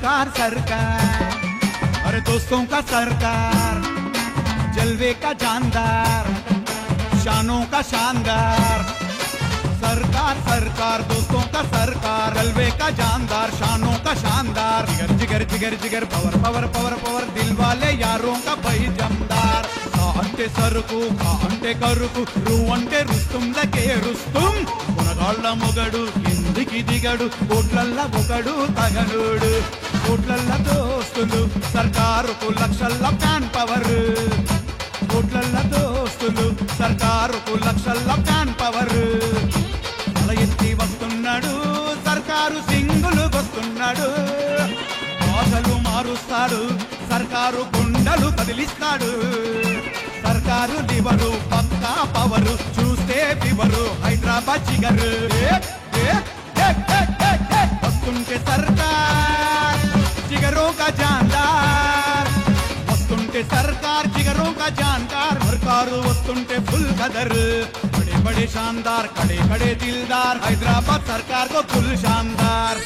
सरकार सरकार, अरे दोस्तों का सरकार, जलवे का जानदार, शानों का शानदार। सरकार सरकार दोस्तों का सरकार, जलवे का जानदार, शानों का शानदार। जिगर जिगर जिगर जिगर पवर पवर पवर पवर, दिल वाले यारों का भाई जमदार। అంటే సరుకు కా అంటే కరుకు, రు అంటే రుస్తుందకే రుస్తుం, కొనగాళ్ళ మొగడు కిందికి దిగడు, కోట్లల్ల ఒకడు తగనుడు, కోట్లల్ల దోస్తులు సర్కారుకు లక్షల్ల ఫ్యాన్ పవర్, కోట్లల్ల దోస్తులు సర్కారుకు లక్షల్ల ఫ్యాన్ పవర్। తల ఎత్తి వస్తున్నాడు సర్కారు, సింగులు వస్తున్నాడు, భాషలు మారుస్తాడు సర్కారు, గుండెలు కదిలిస్తాడు సర్కారు। లివరు పక్కా పవరు, చూస్తే ఫివరు, హైదరాబాద్ జిగరు। వస్తుంటే సర్కార్ జిగరో కా జాన్దార్, వస్తుంటే సర్కార్ జిగరో కా జాన్దార్। సర్కారు వస్తుంటే ఫుల్ కదర్, बड़े बड़े शानदार, खड़े खड़े दिलदार, हैदराबाद सरकार को फुल शानदार।